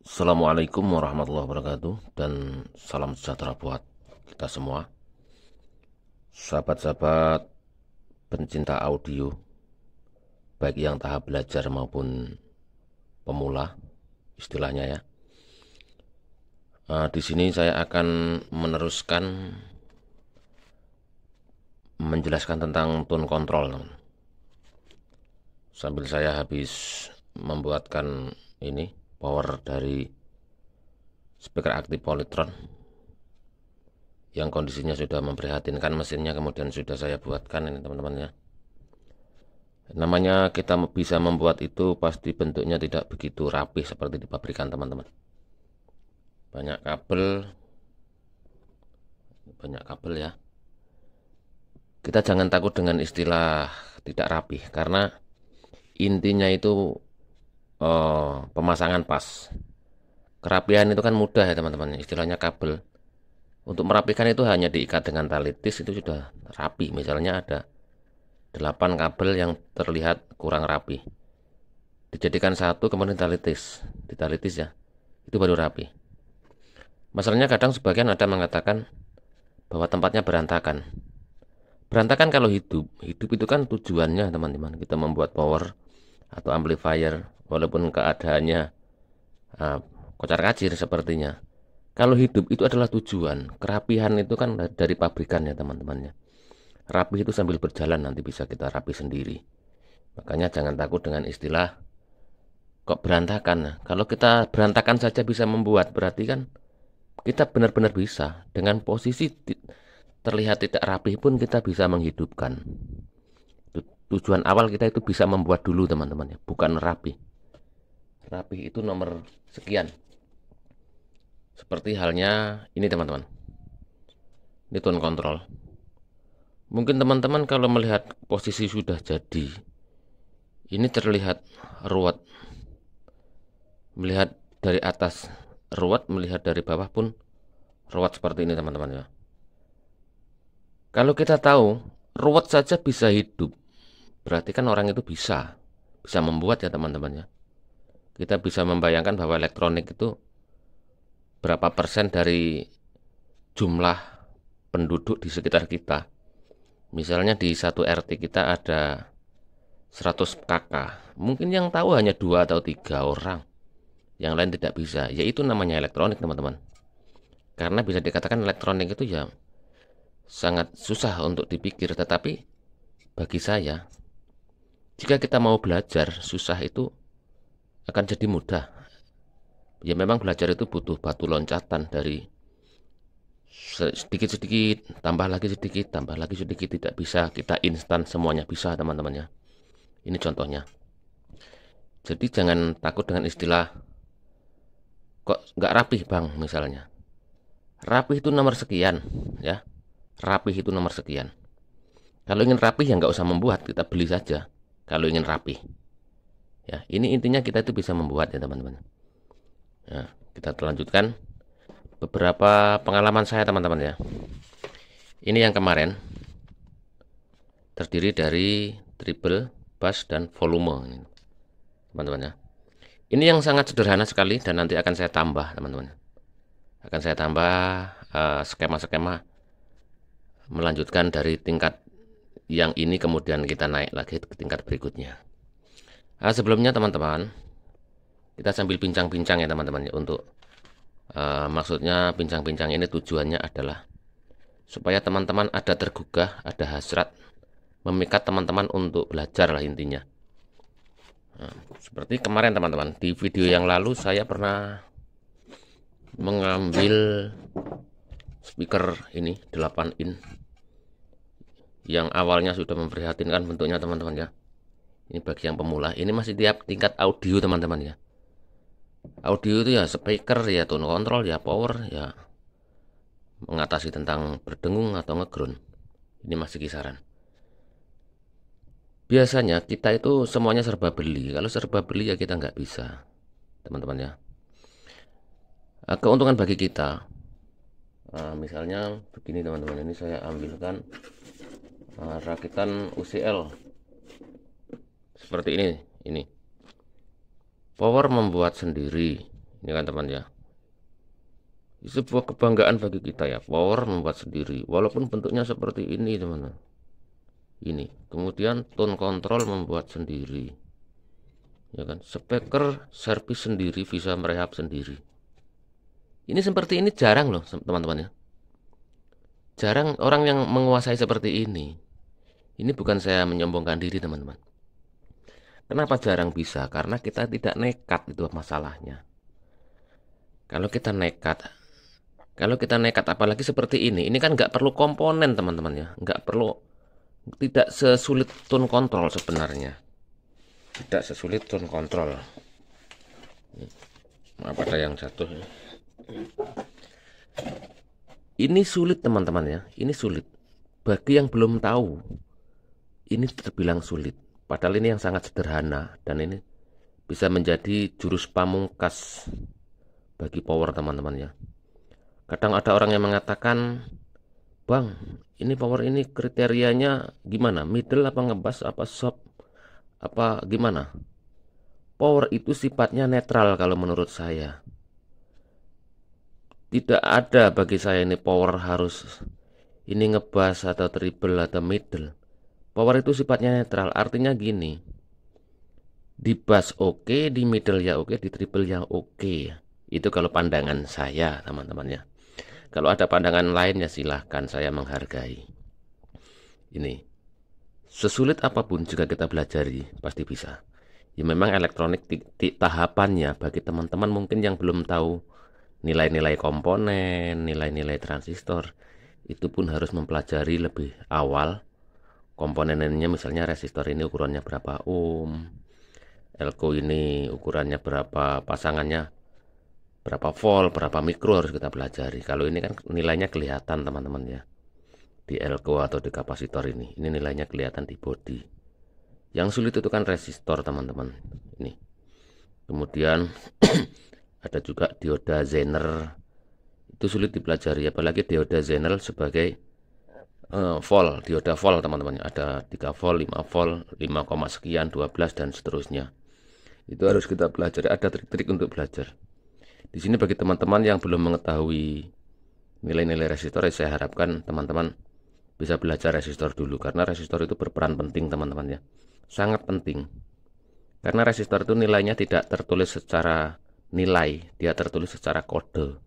Assalamualaikum warahmatullahi wabarakatuh dan salam sejahtera buat kita semua. Sahabat-sahabat pencinta audio, baik yang tahap belajar maupun pemula, istilahnya ya. Di sini saya akan meneruskan menjelaskan tentang tone control, teman. Sambil saya habis membuatkan ini power dari speaker aktif Polytron yang kondisinya sudah memprihatinkan, mesinnya kemudian sudah saya buatkan ini teman-teman ya. Namanya kita bisa membuat itu pasti bentuknya tidak begitu rapih seperti di pabrikan teman-teman. Banyak kabel ya. Kita jangan takut dengan istilah tidak rapih, karena intinya itu pemasangan pas. Kerapihan itu kan mudah ya teman-teman, istilahnya kabel. Untuk merapikan itu hanya diikat dengan tali tis, itu sudah rapi. Misalnya ada 8 kabel yang terlihat kurang rapi, dijadikan satu kemudian ditalitis ya, itu baru rapi. Masalahnya kadang sebagian ada mengatakan bahwa tempatnya berantakan. Berantakan kalau hidup itu kan tujuannya teman-teman, kita membuat power atau amplifier walaupun keadaannya kocar-kacir sepertinya. Kalau hidup itu adalah tujuan, kerapihan itu kan dari pabrikan ya teman-temannya. Rapi itu sambil berjalan, nanti bisa kita rapi sendiri. Makanya jangan takut dengan istilah kok berantakan. Nah, kalau kita berantakan saja bisa membuat, berarti kan kita benar-benar bisa. Dengan posisi terlihat tidak rapi pun kita bisa menghidupkan. Tujuan awal kita itu bisa membuat dulu teman-teman ya, bukan rapi. Rapi itu nomor sekian. Seperti halnya ini teman-teman, ini tone control. Mungkin teman-teman kalau melihat posisi sudah jadi, ini terlihat ruwet. Melihat dari atas ruwet, melihat dari bawah pun ruwet seperti ini teman-teman ya. Kalau kita tahu ruwet saja bisa hidup, berarti kan orang itu bisa membuat ya teman-teman ya. Kita bisa membayangkan bahwa elektronik itu berapa persen dari jumlah penduduk di sekitar kita. Misalnya di satu RT kita ada 100 kakak, mungkin yang tahu hanya 2 atau 3 orang, yang lain tidak bisa. Yaitu namanya elektronik teman-teman. Karena bisa dikatakan elektronik itu ya sangat susah untuk dipikir, tetapi bagi saya, jika kita mau belajar, susah itu akan jadi mudah. Ya memang belajar itu butuh batu loncatan dari sedikit-sedikit, tambah lagi sedikit, tidak bisa kita instan semuanya bisa teman-teman ya. Ini contohnya. Jadi jangan takut dengan istilah kok nggak rapih bang misalnya. Rapih itu nomor sekian ya. Rapih itu nomor sekian. Kalau ingin rapih ya nggak usah membuat, kita beli saja. Kalau ingin rapih ya, ini intinya kita itu bisa membuat ya teman-teman. Nah, kita lanjutkan beberapa pengalaman saya teman-teman ya. Ini yang kemarin terdiri dari treble, bass, dan volume teman-teman ya. Ini yang sangat sederhana sekali dan nanti akan saya tambah teman-teman. Akan saya tambah skema-skema melanjutkan dari tingkat yang ini, kemudian kita naik lagi ke tingkat berikutnya. Sebelumnya teman-teman, kita sambil bincang-bincang ya teman-teman ya, untuk maksudnya bincang-bincang ini tujuannya adalah supaya teman-teman ada tergugah, ada hasrat, memikat teman-teman untuk belajar lah intinya. Nah, seperti kemarin teman-teman, di video yang lalu saya pernah mengambil speaker ini 8 in yang awalnya sudah memprihatinkan bentuknya teman-teman ya. Ini bagi yang pemula, ini masih tiap tingkat audio teman-teman ya. Audio itu ya speaker ya, tone control ya, power ya, mengatasi tentang berdengung atau ngeground. Ini masih kisaran. Biasanya kita itu semuanya serba beli. Kalau serba beli ya kita nggak bisa teman-teman ya. Keuntungan bagi kita, misalnya begini teman-teman, ini saya ambilkan rakitan UCL seperti ini power membuat sendiri Ini kan teman ya. Sebuah kebanggaan bagi kita ya, power membuat sendiri. Walaupun bentuknya seperti ini teman-teman. Ini. Kemudian tone control membuat sendiri. Ya kan, speaker servis sendiri, bisa merehab sendiri. Ini seperti ini jarang loh teman-teman ya. Jarang orang yang menguasai seperti ini. Ini bukan saya menyombongkan diri teman-teman. Kenapa jarang bisa? Karena kita tidak nekat, itu masalahnya. Kalau kita nekat apalagi seperti ini kan nggak perlu komponen teman-teman ya. Nggak perlu, tidak sesulit tone control sebenarnya. Tidak sesulit tone control. Maaf ada yang jatuh. Ini sulit teman-teman ya. Ini sulit. Bagi yang belum tahu, ini terbilang sulit. Padahal ini yang sangat sederhana. Dan ini bisa menjadi jurus pamungkas bagi power teman-teman ya. Kadang ada orang yang mengatakan, Bang, ini power ini kriterianya gimana? Middle apa ngebass apa soft? Apa gimana? Power itu sifatnya netral kalau menurut saya. Tidak ada bagi saya ini power harus ini ngebass atau treble atau middle. Power itu sifatnya netral, artinya gini. Di bass oke, di middle ya oke, di treble ya oke. Itu kalau pandangan saya teman-teman ya. Kalau ada pandangan lain ya silahkan, saya menghargai. Ini sesulit apapun jika kita belajari pasti bisa. Ya memang elektronik tahapannya bagi teman-teman mungkin yang belum tahu nilai-nilai komponen, nilai-nilai transistor, itu pun harus mempelajari lebih awal. Komponennya misalnya resistor ini ukurannya berapa ohm, elko ini ukurannya berapa, pasangannya berapa volt, berapa mikro harus kita pelajari. Kalau ini kan nilainya kelihatan teman-teman ya. Di elko atau di kapasitor ini nilainya kelihatan di body. Yang sulit itu kan resistor teman-teman. Ini. Kemudian ada juga dioda Zener. Itu sulit dipelajari, apalagi dioda Zener sebagai volt, dioda volt teman-teman. Ada 3 volt, 5 volt, 5, sekian, 12 dan seterusnya. Itu harus kita pelajari, ada trik-trik untuk belajar. Di sini bagi teman-teman yang belum mengetahui nilai-nilai resistor, saya harapkan teman-teman bisa belajar resistor dulu, karena resistor itu berperan penting teman-teman ya. Sangat penting. Karena resistor itu nilainya tidak tertulis secara nilai, dia tertulis secara kode.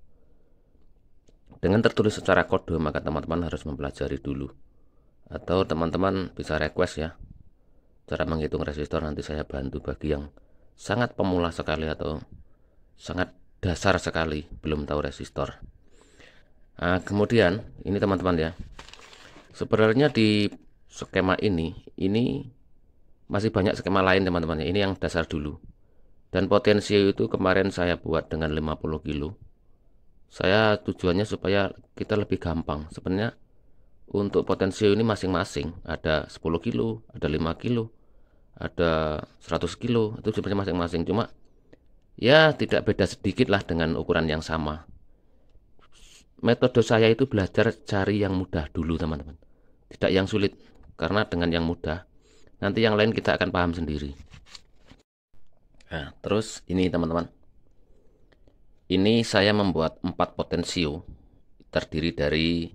Dengan tertulis secara kode, maka teman-teman harus mempelajari dulu. Atau teman-teman bisa request ya, cara menghitung resistor, nanti saya bantu bagi yang sangat pemula sekali atau sangat dasar sekali belum tahu resistor. Nah, kemudian ini teman-teman ya, sebenarnya di skema ini masih banyak skema lain teman-teman ya. Ini yang dasar dulu. Dan potensio itu kemarin saya buat dengan 50 kilo. Saya tujuannya supaya kita lebih gampang. Sebenarnya untuk potensio ini masing-masing ada 10 kilo, ada 5 kilo, ada 100 kilo. Itu sebenarnya masing-masing. Cuma ya tidak beda sedikit lah dengan ukuran yang sama. Metode saya itu belajar cari yang mudah dulu teman-teman, tidak yang sulit, karena dengan yang mudah nanti yang lain kita akan paham sendiri. Nah, terus ini teman-teman, ini saya membuat 4 potensio terdiri dari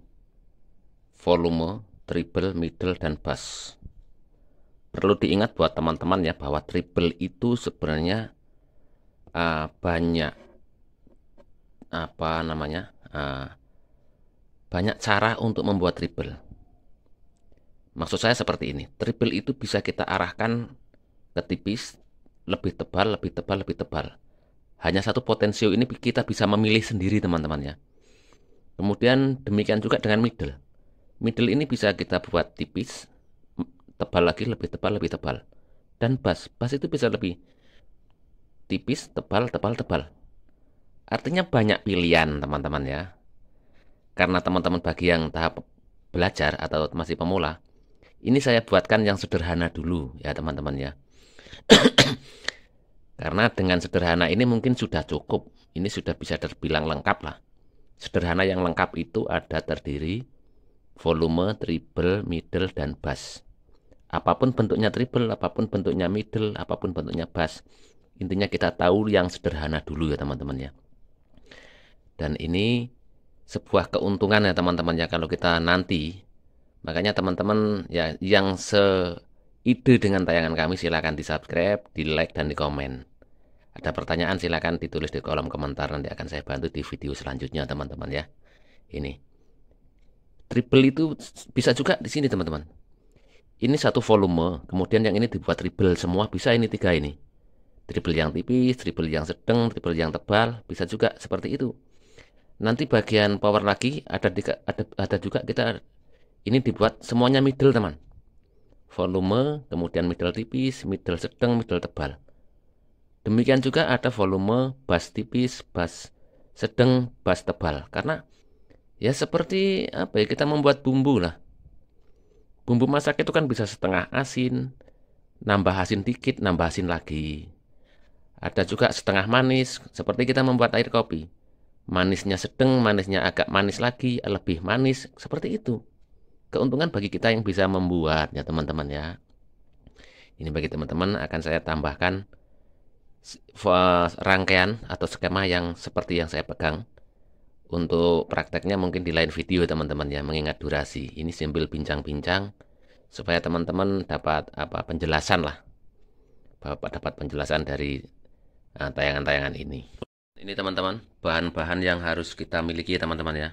volume, treble, middle, dan bass. Perlu diingat buat teman-teman ya, bahwa treble itu sebenarnya banyak banyak cara untuk membuat treble. Maksud saya seperti ini, treble itu bisa kita arahkan ke tipis, lebih tebal, lebih tebal, lebih tebal. Hanya satu potensio ini kita bisa memilih sendiri teman-teman ya. Kemudian demikian juga dengan middle. Middle ini bisa kita buat tipis, tebal lagi, lebih tebal, lebih tebal. Dan bass itu bisa lebih tipis, tebal, tebal, tebal. Artinya banyak pilihan teman-teman ya. Karena teman-teman bagi yang tahap belajar atau masih pemula, ini saya buatkan yang sederhana dulu ya teman-teman ya. Karena dengan sederhana ini mungkin sudah cukup. Ini sudah bisa terbilang lengkap lah. Sederhana yang lengkap itu ada terdiri volume, treble, middle, dan bass. Apapun bentuknya treble, apapun bentuknya middle, apapun bentuknya bass, Intinya kita tahu yang sederhana dulu ya teman-teman ya. Dan ini sebuah keuntungan ya teman-teman ya kalau kita nanti. Makanya teman-teman ya yang seide dengan tayangan kami silakan di-subscribe, di-like dan di-komen. Ada pertanyaan silakan ditulis di kolom komentar, nanti akan saya bantu di video selanjutnya teman-teman ya. Ini triple itu bisa juga di sini teman-teman. Ini satu volume, kemudian yang ini dibuat triple semua, bisa ini 3 ini. Triple yang tipis, triple yang sedang, triple yang tebal, bisa juga seperti itu. Nanti bagian power lagi ada juga kita ini dibuat semuanya middle teman. Volume, kemudian middle tipis, middle sedang, middle tebal. Demikian juga ada volume bass tipis, bass sedang, bass tebal. Karena ya seperti apa ya, kita membuat bumbu lah. Bumbu masak itu kan bisa setengah asin, nambah asin dikit, nambah asin lagi. Ada juga setengah manis, seperti kita membuat air kopi. Manisnya sedang, manisnya agak manis lagi, lebih manis, seperti itu. Keuntungan bagi kita yang bisa membuat ya teman-teman ya. Ini bagi teman-teman akan saya tambahkan rangkaian atau skema yang seperti yang saya pegang. Untuk prakteknya mungkin di lain video teman-teman ya, mengingat durasi. Ini sambil bincang-bincang supaya teman-teman dapat penjelasan lah. Bapak dapat penjelasan dari tayangan-tayangan ini. Ini teman-teman, bahan-bahan yang harus kita miliki teman-teman ya.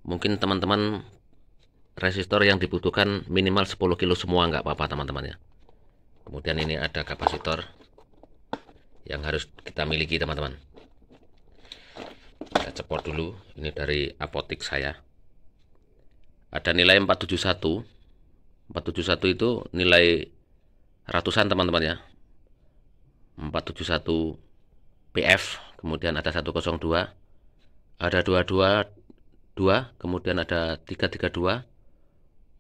Mungkin teman-teman resistor yang dibutuhkan minimal 10 kilo semua nggak apa-apa teman-teman ya. Kemudian ini ada kapasitor yang harus kita miliki teman-teman. Saya cepot dulu, ini dari apotik saya. Ada nilai 471. 471 itu nilai ratusan teman-teman ya. 471 PF, kemudian ada 102, ada 222, kemudian ada 332,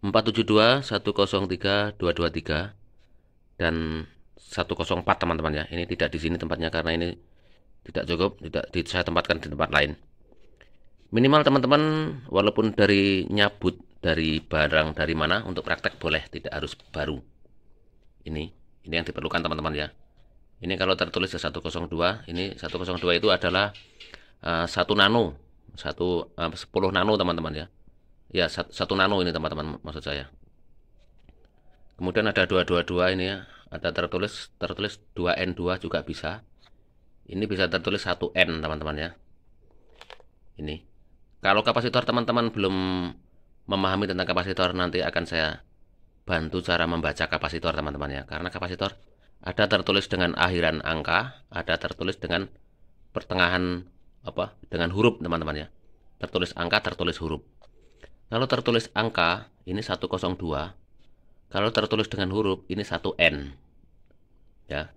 472, 103, 223, dan 104 teman-teman ya. Ini tidak di sini tempatnya karena ini tidak cukup, saya tempatkan di tempat lain. Minimal teman-teman walaupun dari nyabut dari barang dari mana untuk praktek boleh, tidak harus baru. Ini yang diperlukan teman-teman ya. Ini kalau tertulis 102, ini 102 itu adalah 1 nano, 10 nano teman-teman ya. Ya, 1 nano ini teman-teman maksud saya. Kemudian ada 222 ini ya, ada tertulis 2N2 juga bisa. Ini bisa tertulis 1N teman-teman ya. Ini. Kalau kapasitor teman-teman belum memahami tentang kapasitor, nanti akan saya bantu cara membaca kapasitor teman-teman ya. Karena kapasitor ada tertulis dengan akhiran angka, ada tertulis dengan pertengahan dengan huruf teman-teman ya. Tertulis angka, tertulis huruf. Kalau tertulis angka ini 102. Kalau tertulis dengan huruf ini 1N. Ya.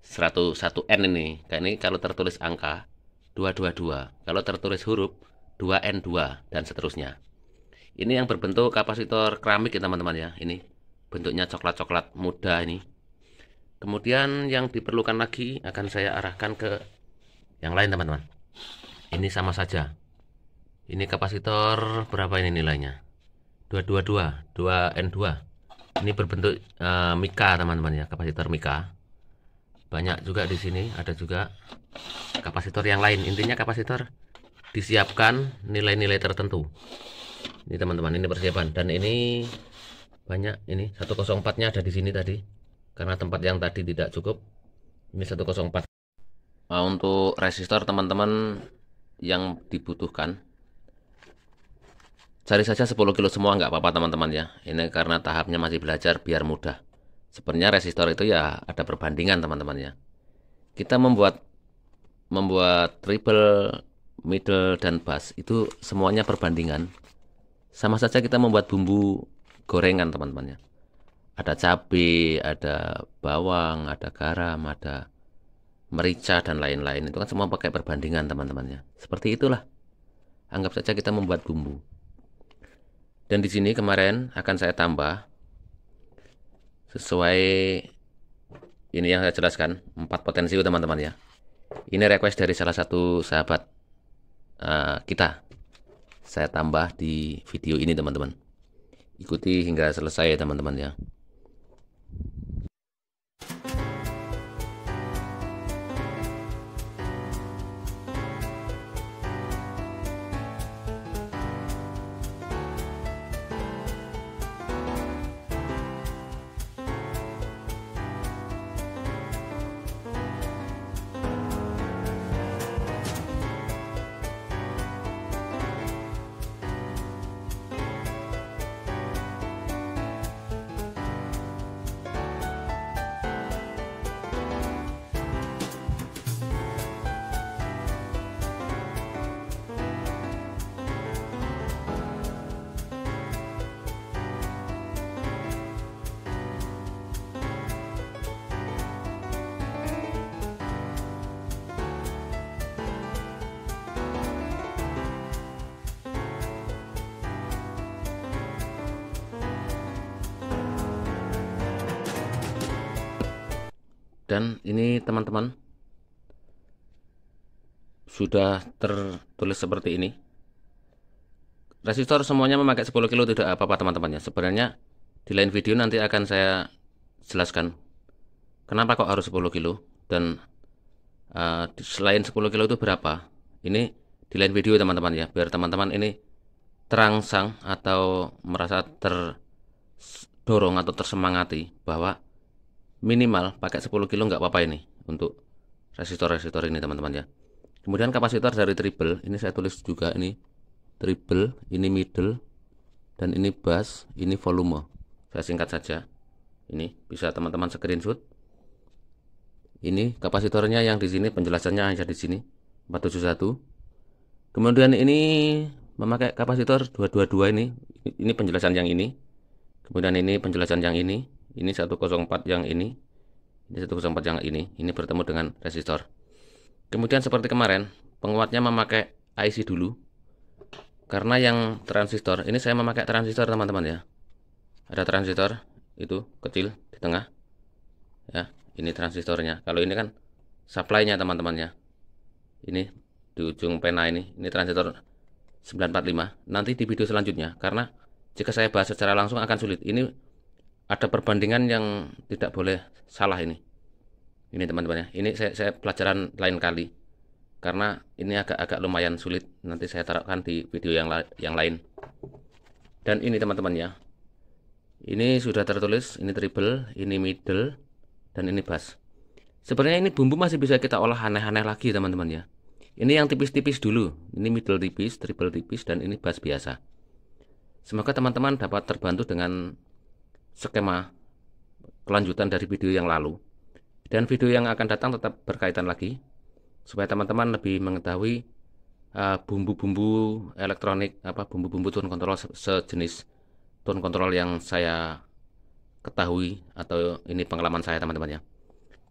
101N ini. Ini kalau tertulis angka 222. Kalau tertulis huruf 2N2 dan seterusnya. Ini yang berbentuk kapasitor keramik ya teman-teman ya. Ini bentuknya coklat-coklat muda ini. Kemudian yang diperlukan lagi akan saya arahkan ke yang lain teman-teman. Ini sama saja. Ini kapasitor berapa ini nilainya? 222, 2N2. Ini berbentuk mika teman-teman ya, kapasitor mika. Banyak juga di sini, ada juga kapasitor yang lain. Intinya kapasitor disiapkan nilai-nilai tertentu. Ini teman-teman, ini persiapan, dan ini banyak. Ini 104-nya ada di sini tadi. Karena tempat yang tadi tidak cukup. Ini 104. Untuk resistor teman-teman yang dibutuhkan, cari saja 10 kilo semua nggak apa-apa teman-teman ya. Ini karena tahapnya masih belajar biar mudah. Sebenarnya resistor itu ya ada perbandingan teman-teman ya. Kita membuat triple, middle, dan bass itu semuanya perbandingan. Sama saja kita membuat bumbu gorengan teman-teman ya. Ada cabai, ada bawang, ada garam, ada merica dan lain-lain. Itu kan semua pakai perbandingan teman-teman ya. Seperti itulah. Anggap saja kita membuat bumbu. Dan di sini kemarin akan saya tambah sesuai ini yang saya jelaskan, 4 potensi teman-teman ya. Ini request dari salah satu sahabat kita. Saya tambah di video ini teman-teman. Ikuti hingga selesai ya teman-teman ya. Dan ini teman-teman sudah tertulis seperti ini. Resistor semuanya memakai 10 kilo, tidak apa-apa teman-teman ya. Sebenarnya di lain video nanti akan saya jelaskan kenapa kok harus 10 kilo dan selain 10 kilo itu berapa. Ini di lain video teman-teman ya, biar teman-teman ini terangsang atau merasa terdorong atau tersemangati bahwa minimal pakai 10 kilo nggak apa-apa ini untuk resistor-resistor ini teman-teman ya. Kemudian kapasitor dari treble, ini saya tulis juga, ini treble, ini middle, dan ini bass, ini volume. Saya singkat saja. Ini bisa teman-teman screenshot. Ini kapasitornya yang di sini, penjelasannya hanya di sini 471. Kemudian ini memakai kapasitor 222 ini. Ini penjelasan yang ini. Kemudian ini penjelasan yang ini 104 yang ini 104 yang ini bertemu dengan resistor. Kemudian seperti kemarin, penguatnya memakai IC dulu. Karena yang transistor, ini saya memakai transistor teman-teman ya. Ada transistor itu kecil di tengah. Ya, ini transistornya. Kalau ini kan supply-nya teman-teman ya. Ini di ujung pena ini transistor 945. Nanti di video selanjutnya, karena jika saya bahas secara langsung akan sulit. Ini ada perbandingan yang tidak boleh salah ini. Ini teman-teman ya. Ini saya pelajaran lain kali. Karena ini agak lumayan sulit. Nanti saya taruhkan di video yang lain. Dan ini teman-teman ya. Ini sudah tertulis, ini treble, ini middle, dan ini bass. Sebenarnya ini bumbu masih bisa kita olah aneh-aneh lagi teman-teman ya. Ini yang tipis-tipis dulu. Ini middle tipis, treble tipis, dan ini bass biasa. Semoga teman-teman dapat terbantu dengan skema kelanjutan dari video yang lalu. Dan video yang akan datang tetap berkaitan lagi, supaya teman-teman lebih mengetahui bumbu-bumbu elektronik, bumbu-bumbu tone control sejenis tone control yang saya ketahui, atau ini pengalaman saya teman-teman ya.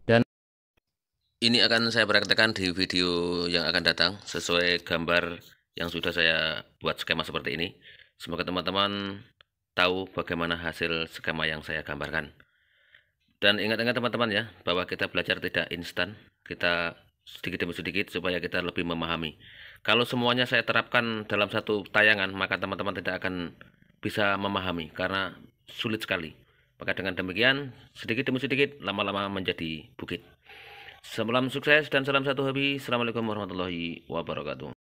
Dan ini akan saya praktekkan di video yang akan datang sesuai gambar yang sudah saya buat skema seperti ini. Semoga teman-teman tahu bagaimana hasil skema yang saya gambarkan. Dan ingat-ingat teman-teman ya, bahwa kita belajar tidak instan, kita sedikit demi sedikit supaya kita lebih memahami. Kalau semuanya saya terapkan dalam satu tayangan, maka teman-teman tidak akan bisa memahami karena sulit sekali. Maka dengan demikian, sedikit demi sedikit, lama-lama menjadi bukit. Salam sukses dan salam satu hobi. Assalamualaikum warahmatullahi wabarakatuh.